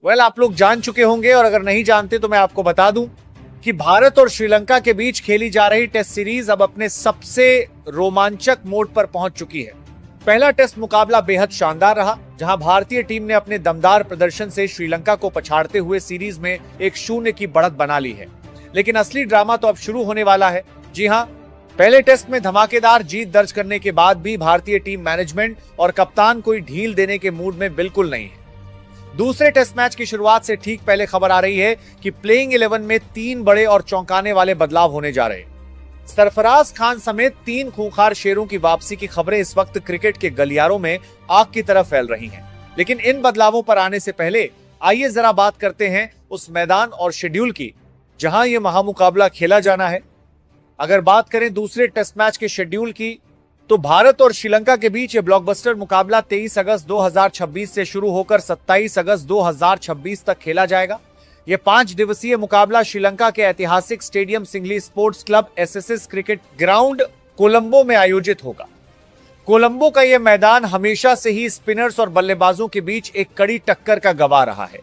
आप लोग जान चुके होंगे और अगर नहीं जानते तो मैं आपको बता दूं कि भारत और श्रीलंका के बीच खेली जा रही टेस्ट सीरीज अब अपने सबसे रोमांचक मोड पर पहुंच चुकी है। पहला टेस्ट मुकाबला बेहद शानदार रहा, जहां भारतीय टीम ने अपने दमदार प्रदर्शन से श्रीलंका को पछाड़ते हुए सीरीज में 1-0 की बढ़त बना ली है। लेकिन असली ड्रामा तो अब शुरू होने वाला है। जी हां, पहले टेस्ट में धमाकेदार जीत दर्ज करने के बाद भी भारतीय टीम मैनेजमेंट और कप्तान कोई ढील देने के मूड में बिल्कुल नहीं है। दूसरे टेस्ट मैच की शुरुआत से ठीक पहले खबर आ रही है कि प्लेइंग 11 में 3 बड़े और चौंकाने वाले बदलाव होने जा रहे हैं। सरफराज खान समेत 3 खूंखार शेरों की वापसी की खबरें इस वक्त क्रिकेट के गलियारों में आग की तरह फैल रही हैं। लेकिन इन बदलावों पर आने से पहले आइए जरा बात करते हैं उस मैदान और शेड्यूल की जहां यह महामुकाबला खेला जाना है। अगर बात करें दूसरे टेस्ट मैच के शेड्यूल की, तो भारत और श्रीलंका के बीच यह ब्लॉकबस्टर मुकाबला 23 अगस्त 2026 से शुरू होकर 27 अगस्त 2026 तक खेला जाएगा। यह 5 दिवसीय मुकाबला श्रीलंका के ऐतिहासिक stadium singly sports club SSS cricket ground Colombo में आयोजित होगा। कोलंबो का यह मैदान हमेशा से ही स्पिनर्स और बल्लेबाजों के बीच एक कड़ी टक्कर का गवाह रहा है।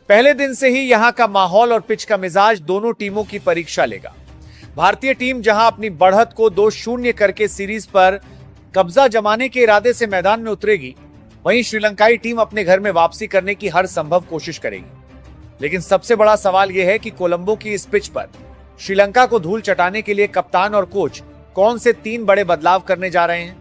पहले दिन से ही यहां का माहौल और पिच का मिजाज दोनों टीमों की परीक्षा लेगा। भारतीय टीम जहां अपनी बढ़त को 2-0 करके सीरीज पर कब्जा जमाने के इरादे से मैदान में उतरेगी, वहीं श्रीलंकाई टीम अपने घर में वापसी करने की हर संभव कोशिश करेगी। लेकिन सबसे बड़ा सवाल यह है कि कोलंबो की इस पिच पर श्रीलंका को धूल चटाने के लिए कप्तान और कोच कौन से 3 बड़े बदलाव करने जा रहे हैं,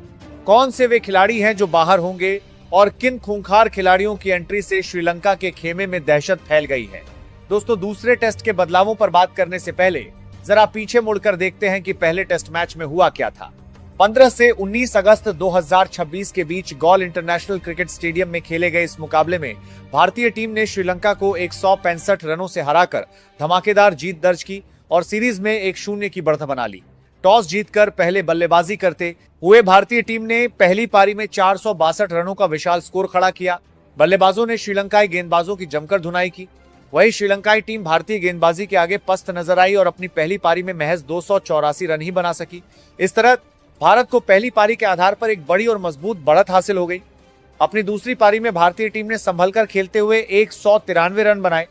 कौन से वे खिलाड़ी हैं जो बाहर होंगे और किन खूंखार खिलाड़ियों की एंट्री से श्रीलंका के खेमे में दहशत फैल गई है। दोस्तों, दूसरे टेस्ट के बदलावों पर बात करने से पहले जरा पीछे मुड़कर देखते हैं कि पहले टेस्ट मैच में हुआ क्या था। 15 से 19 अगस्त 2026 के बीच गॉल इंटरनेशनल क्रिकेट स्टेडियम में खेले गए इस मुकाबले में भारतीय टीम ने श्रीलंका को 165 रनों से हराकर धमाकेदार जीत दर्ज की और सीरीज में 1-0 की बढ़त बना ली। टॉस जीतकर पहले बल्लेबाजी करते हुए भारतीय टीम ने पहली पारी में 462 रनों का विशाल स्कोर खड़ा किया। बल्लेबाजों ने श्रीलंकाई गेंदबाजों की जमकर धुनाई की। वही श्रीलंकाई टीम भारतीय गेंदबाजी के आगे पस्त नजर आई और अपनी पहली पारी में महज 284 रन ही बना सकी। इस तरह भारत को पहली पारी के आधार पर एक बड़ी और मजबूत बढ़त हासिल हो गई। अपनी दूसरी पारी में भारतीय टीम ने संभलकर खेलते हुए 193 रन बनाए।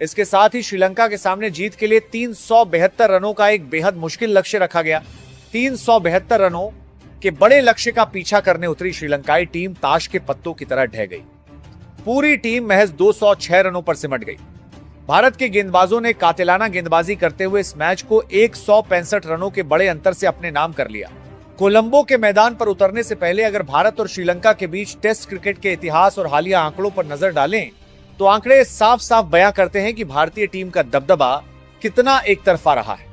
इसके साथ ही श्रीलंका के सामने जीत के लिए 372 रनों का एक बेहद मुश्किल लक्ष्य रखा गया। 372 रनों के बड़े लक्ष्य का पीछा करने उतरी श्रीलंकाई टीम ताश के पत्तों की तरह ढह गई। पूरी टीम महज 206 रनों पर सिमट गई। भारत के गेंदबाजों ने कातिलाना गेंदबाजी करते हुए इस मैच को 165 रनों के बड़े अंतर से अपने नाम कर लिया। कोलंबो के मैदान पर उतरने से पहले अगर भारत और श्रीलंका के बीच टेस्ट क्रिकेट के इतिहास और हालिया आंकड़ों पर नजर डालें तो आंकड़े साफ साफ बयां करते हैं कि भारतीय टीम का दबदबा कितना एक तरफा रहा है।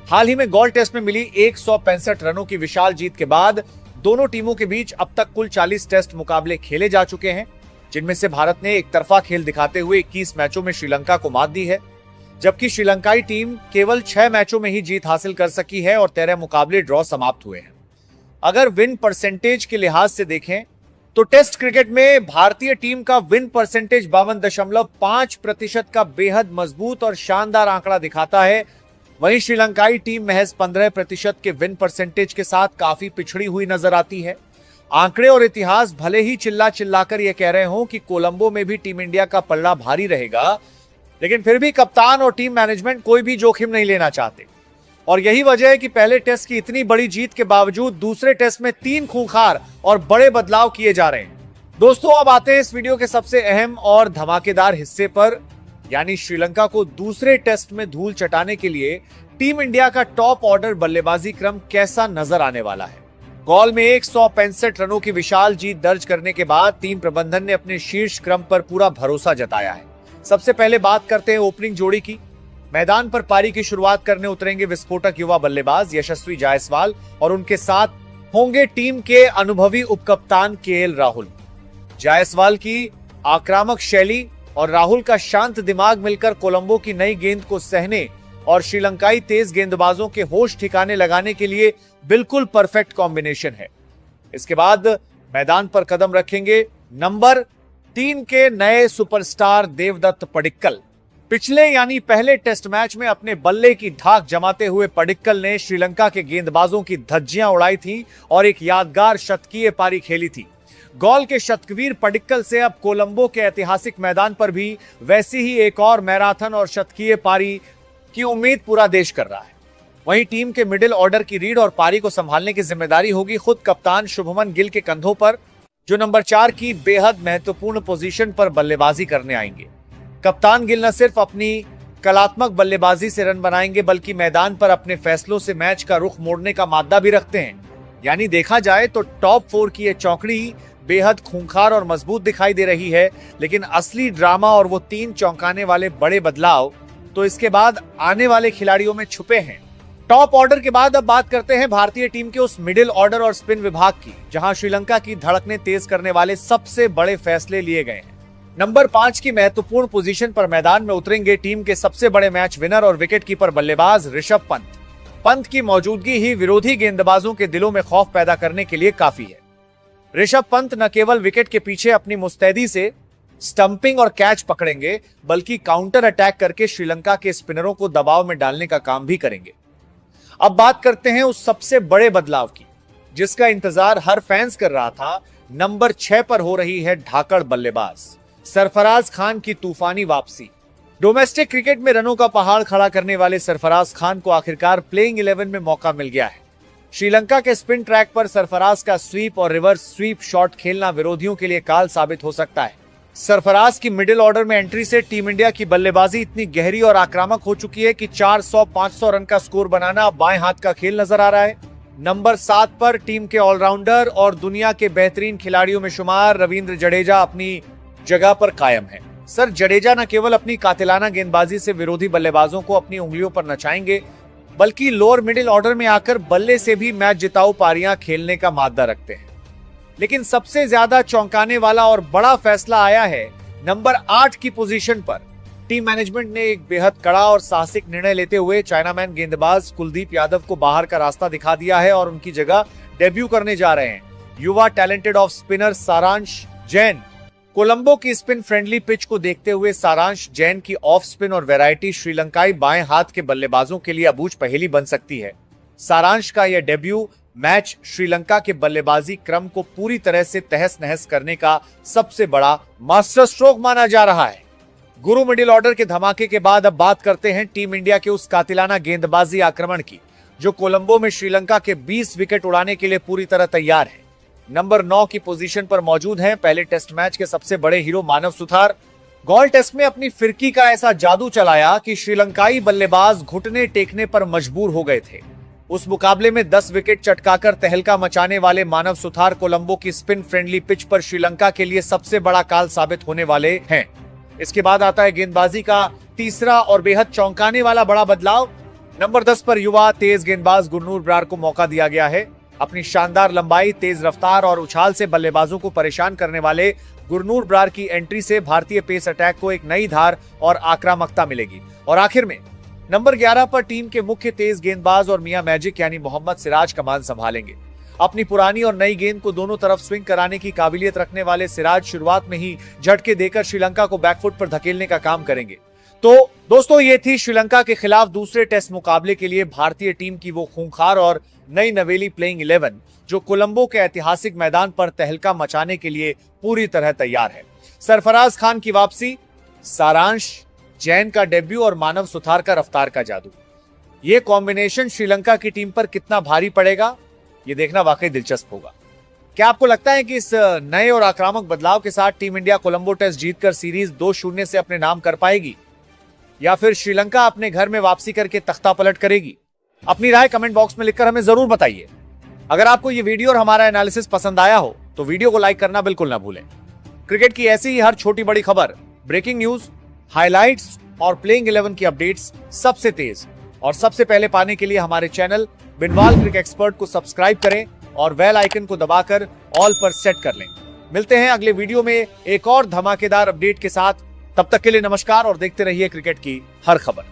हाल ही में गॉल टेस्ट में मिली 165 रनों की विशाल जीत के बाद दोनों टीमों के बीच अब तक कुल 40 टेस्ट मुकाबले खेले जा चुके हैं, जिनमें से भारत ने एक तरफा खेल दिखाते हुए 21 मैचों में श्रीलंका को मात दी है, जबकि श्रीलंकाई टीम केवल 6 मैचों में ही जीत हासिल कर सकी है और 13 मुकाबले ड्रॉ समाप्त हुए हैं। अगर विन परसेंटेज के लिहाज से देखें तो टेस्ट क्रिकेट में भारतीय टीम का विन परसेंटेज 52.5% का बेहद मजबूत और शानदार आंकड़ा दिखाता है। वहीं श्रीलंकाई टीम महज 15% के विन परसेंटेज के साथ काफी पिछड़ी हुई नजर आती है। आंकड़े और इतिहास भले ही चिल्ला चिल्लाकर यह कह रहे हों कि कोलंबो में भी टीम इंडिया का पलड़ा भारी रहेगा, लेकिन फिर भी कप्तान और टीम मैनेजमेंट कोई भी जोखिम नहीं लेना चाहते। और यही वजह है कि पहले टेस्ट की इतनी बड़ी जीत के बावजूद दूसरे टेस्ट में 3 खूंखार और बड़े बदलाव किए जा रहे हैं। दोस्तों, अब आते हैं इस वीडियो के सबसे अहम और धमाकेदार हिस्से पर, यानी श्रीलंका को दूसरे टेस्ट में धूल चटाने के लिए टीम इंडिया का टॉप ऑर्डर बल्लेबाजी क्रम कैसा नजर आने वाला है। गॉल में 165 रनों की विशाल जीत दर्ज करने के बाद टीम प्रबंधन ने अपने शीर्ष क्रम पर पूरा भरोसा जताया है। सबसे पहले बात करते हैं ओपनिंग जोड़ी की। मैदान पर पारी की शुरुआत करने उतरेंगे विस्फोटक युवा बल्लेबाज यशस्वी जायसवाल और उनके साथ होंगे टीम के अनुभवी उपकप्तान केएल राहुल। जायसवाल की आक्रामक शैली और राहुल का शांत दिमाग मिलकर कोलंबो की नई गेंद को सहने और श्रीलंकाई तेज गेंदबाजों के होश ठिकाने लगाने के लिए बिल्कुल परफेक्ट कॉम्बिनेशन है। इसके बाद मैदान पर कदम रखेंगे नंबर 3 के नए सुपरस्टार देवदत्त पडिक्कल। पिछले यानी पहले टेस्ट मैच में अपने बल्ले की धाक जमाते हुए पडिक्कल ने श्रीलंका के गेंदबाजों की धज्जियां उड़ाई थी और एक यादगार शतकीय पारी खेली थी। गॉल के शतकवीर पडिक्कल से अब कोलंबो के ऐतिहासिक मैदान पर भी वैसी ही एक और मैराथन और शतकीय पारी की उम्मीद पूरा देश कर रहा है। वहीं टीम के मिडिल ऑर्डर की रीड और पारी को संभालने की जिम्मेदारी होगी खुद कप्तान शुभमन गिल के कंधों पर, जो नंबर 4 की बेहद महत्वपूर्ण पोजीशन पर बल्लेबाजी करने आएंगे। कप्तान गिल न सिर्फ अपनी कलात्मक बल्लेबाजी से रन बनाएंगे बल्कि मैदान पर अपने फैसलों से मैच का रुख मोड़ने का मादा भी रखते हैं। यानी देखा जाए तो टॉप 4 की ये चौकड़ी बेहद खूंखार और मजबूत दिखाई दे रही है, लेकिन असली ड्रामा और वो 3 चौंकाने वाले बड़े बदलाव तो इसके बाद आने वाले खिलाड़ियों में छुपे हैं। टॉप ऑर्डर के बाद अब बात करते हैं भारतीय टीम के उस मिडिल ऑर्डर और स्पिन विभाग की, जहां श्रीलंका की धड़कनें तेज करने वाले सबसे बड़े फैसले लिए गए हैं। नंबर 5 की महत्वपूर्ण पोजीशन पर मैदान में उतरेंगे टीम के सबसे बड़े मैच विनर और विकेट कीपर बल्लेबाज ऋषभ पंत। पंत की मौजूदगी ही विरोधी गेंदबाजों के दिलों में खौफ पैदा करने के लिए काफी है। ऋषभ पंत न केवल विकेट के पीछे अपनी मुस्तैदी से स्टंपिंग और कैच पकड़ेंगे बल्कि काउंटर अटैक करके श्रीलंका के स्पिनरों को दबाव में डालने का काम भी करेंगे। अब बात करते हैं उस सबसे बड़े बदलाव की जिसका इंतजार हर फैंस कर रहा था। नंबर 6 पर हो रही है धाकड़ बल्लेबाज सरफराज खान की तूफानी वापसी। डोमेस्टिक क्रिकेट में रनों का पहाड़ खड़ा करने वाले सरफराज खान को आखिरकार प्लेइंग 11 में मौका मिल गया है। श्रीलंका के स्पिन ट्रैक पर सरफराज का स्वीप और रिवर्स स्वीप शॉट खेलना विरोधियों के लिए काल साबित हो सकता है। सरफराज की मिडिल ऑर्डर में एंट्री से टीम इंडिया की बल्लेबाजी इतनी गहरी और आक्रामक हो चुकी है कि 400-500 रन का स्कोर बनाना बाएं हाथ का खेल नजर आ रहा है। नंबर 7 पर टीम के ऑलराउंडर और दुनिया के बेहतरीन खिलाड़ियों में शुमार रविंद्र जडेजा अपनी जगह पर कायम है। सर जडेजा न केवल अपनी कातिलाना गेंदबाजी से विरोधी बल्लेबाजों को अपनी उंगलियों पर नचाएंगे बल्कि लोअर मिडिल ऑर्डर में आकर बल्ले से भी मैच जिताऊ पारियां खेलने का मादा रखते हैं। लेकिन सबसे ज्यादा चौंकाने वाला और बड़ा फैसला आया है नंबर 8 की पोजीशन पर। टीम मैनेजमेंट ने एक बेहद कड़ा और साहसिक निर्णय लेते हुए चाइनामैन गेंदबाज कुलदीप यादव को बाहर का रास्ता दिखा दिया है और उनकी जगह डेब्यू करने जा रहे हैं युवा टैलेंटेड ऑफ स्पिनर सारांश जैन। कोलंबो की स्पिन फ्रेंडली पिच को देखते हुए सारांश जैन की ऑफ स्पिन और वैरायटी श्रीलंकाई बाएं हाथ के बल्लेबाजों के लिए अबूझ पहेली बन सकती है। सारांश का यह डेब्यू मैच श्रीलंका के बल्लेबाजी क्रम को पूरी तरह से तहस नहस करने का सबसे बड़ा मास्टर स्ट्रोक माना जा रहा है। गुरु मिडिल ऑर्डर के धमाके के बाद अब बात करते हैं टीम इंडिया के उस कातिलाना गेंदबाजी आक्रमण की जो कोलंबो में श्रीलंका के 20 विकेट उड़ाने के लिए पूरी तरह तैयार है। नंबर 9 की पोजीशन पर मौजूद हैं पहले टेस्ट मैच के सबसे बड़े हीरो मानव सुथार। गॉल टेस्ट में अपनी फिरकी का ऐसा जादू चलाया कि श्रीलंकाई बल्लेबाज घुटने टेकने पर मजबूर हो गए थे। उस मुकाबले में 10 विकेट चटकाकर तहलका मचाने वाले मानव सुथार कोलंबो की स्पिन फ्रेंडली पिच पर श्रीलंका के लिए सबसे बड़ा काल साबित होने वाले हैं। इसके बाद आता है गेंदबाजी का तीसरा और बेहद चौंकाने वाला बड़ा बदलाव। नंबर 10 पर युवा तेज गेंदबाज गुरनूर बरार को मौका दिया गया है। अपनी शानदार लंबाई, तेज रफ्तार और उछाल से बल्लेबाजों को परेशान करने वाले गुरनूर बरार की एंट्री से भारतीय पेस अटैक को एक नई धार और आक्रामकता मिलेगी। और आखिर में नंबर 11 पर टीम के मुख्य तेज गेंदबाज और मियां मैजिक यानी मोहम्मद सिराज कमान संभालेंगे। अपनी पुरानी और नई गेंद को दोनों तरफ स्विंग कराने की काबिलियत रखने वाले सिराज शुरुआत में ही झटके देकर श्रीलंका को बैकफुट पर धकेलने का काम करेंगे। तो दोस्तों ये थी श्रीलंका के खिलाफ दूसरे टेस्ट मुकाबले के लिए भारतीय टीम की वो खूंखार और नई नवेली प्लेइंग 11 जो कोलंबो के ऐतिहासिक मैदान पर तहलका मचाने के लिए पूरी तरह तैयार है। सरफराज खान की वापसी, सारांश जैन का डेब्यू और मानव सुथार का रफ्तार का जादू, ये कॉम्बिनेशन श्रीलंका की टीम पर कितना भारी पड़ेगा ये देखना वाकई दिलचस्प होगा। क्या आपको लगता है कि इस नए और आक्रामक बदलाव के साथ टीम इंडिया कोलंबो टेस्ट जीतकर सीरीज 2-0 से अपने नाम कर पाएगी या फिर श्रीलंका अपने घर में वापसी करके तख्ता पलट करेगी? अपनी राय कमेंट बॉक्स में लिखकर हमें जरूर बताइए। अगर आपको ये वीडियो और हमारा एनालिसिस पसंद आया हो तो वीडियो को लाइक करना बिल्कुल ना भूलें। क्रिकेट की ऐसी ही हर छोटी बड़ी खबर, ब्रेकिंग न्यूज, हाइलाइट्स और प्लेइंग 11 की अपडेट्स सबसे तेज और सबसे पहले पाने के लिए हमारे चैनल बिनवाल क्रिकेट एक्सपर्ट को सब्सक्राइब करें और बेल आइकन को दबाकर ऑल पर सेट कर लें। मिलते हैं अगले वीडियो में एक और धमाकेदार अपडेट के साथ। तब तक के लिए नमस्कार और देखते रहिए क्रिकेट की हर खबर।